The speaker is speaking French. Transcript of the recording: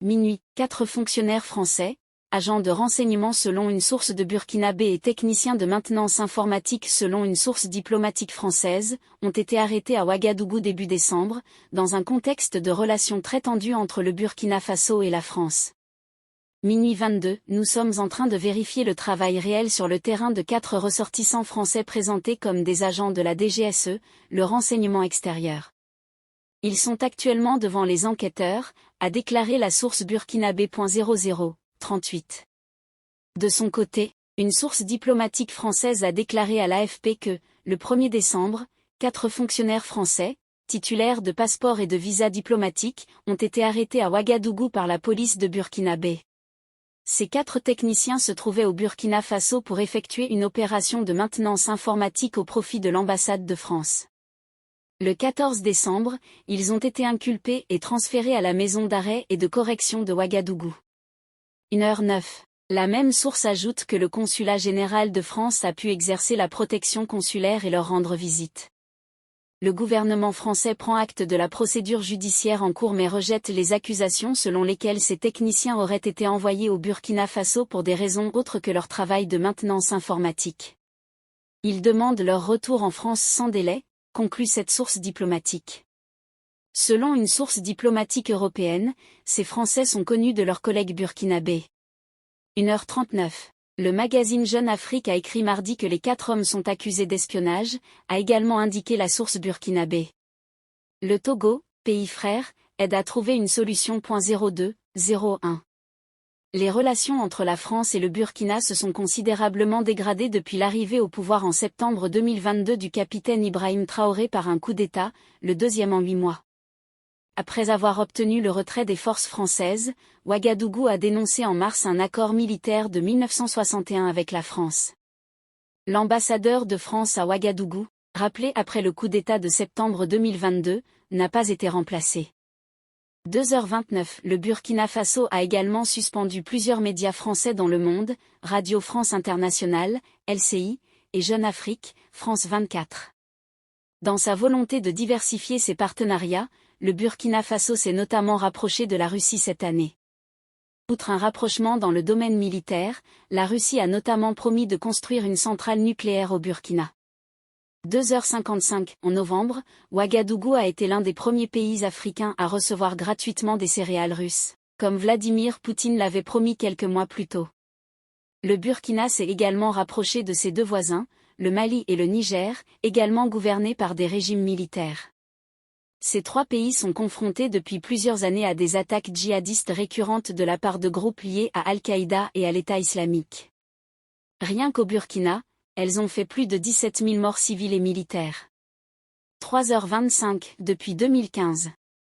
Minuit, 4 fonctionnaires français, agents de renseignement selon une source de Burkinabé et techniciens de maintenance informatique selon une source diplomatique française, ont été arrêtés à Ouagadougou début décembre, dans un contexte de relations très tendues entre le Burkina Faso et la France. Minuit 22, nous sommes en train de vérifier le travail réel sur le terrain de 4 ressortissants français présentés comme des agents de la DGSE, le renseignement extérieur. Ils sont actuellement devant les enquêteurs, a déclaré la source burkinabé.0038. De son côté, une source diplomatique française a déclaré à l'AFP que, le 1er décembre, 4 fonctionnaires français, titulaires de passeports et de visas diplomatiques, ont été arrêtés à Ouagadougou par la police de Burkinabé. Ces 4 techniciens se trouvaient au Burkina Faso pour effectuer une opération de maintenance informatique au profit de l'ambassade de France. Le 14 décembre, ils ont été inculpés et transférés à la maison d'arrêt et de correction de Ouagadougou. 1h09. La même source ajoute que le consulat général de France a pu exercer la protection consulaire et leur rendre visite. Le gouvernement français prend acte de la procédure judiciaire en cours mais rejette les accusations selon lesquelles ces techniciens auraient été envoyés au Burkina Faso pour des raisons autres que leur travail de maintenance informatique. Ils demandent leur retour en France sans délai, conclut cette source diplomatique. Selon une source diplomatique européenne, ces Français sont connus de leurs collègues burkinabés. 1h39. Le magazine Jeune Afrique a écrit mardi que les 4 hommes sont accusés d'espionnage, a également indiqué la source burkinabé. Le Togo, pays frère, aide à trouver une solution. 0201. Les relations entre la France et le Burkina se sont considérablement dégradées depuis l'arrivée au pouvoir en septembre 2022 du capitaine Ibrahim Traoré par un coup d'État, le 2e en 8 mois. Après avoir obtenu le retrait des forces françaises, Ouagadougou a dénoncé en mars un accord militaire de 1961 avec la France. L'ambassadeur de France à Ouagadougou, rappelé après le coup d'État de septembre 2022, n'a pas été remplacé. 2h29. Le Burkina Faso a également suspendu plusieurs médias français dans le monde, Radio France Internationale, LCI, et Jeune Afrique, France 24. Dans sa volonté de diversifier ses partenariats, le Burkina Faso s'est notamment rapproché de la Russie cette année. Outre un rapprochement dans le domaine militaire, la Russie a notamment promis de construire une centrale nucléaire au Burkina. 2h55. En novembre, Ouagadougou a été l'un des premiers pays africains à recevoir gratuitement des céréales russes, comme Vladimir Poutine l'avait promis quelques mois plus tôt. Le Burkina s'est également rapproché de ses 2 voisins, le Mali et le Niger, également gouvernés par des régimes militaires. Ces 3 pays sont confrontés depuis plusieurs années à des attaques djihadistes récurrentes de la part de groupes liés à Al-Qaïda et à l'État islamique. Rien qu'au Burkina, elles ont fait plus de 17 000 morts civiles et militaires. 3h25. Depuis 2015,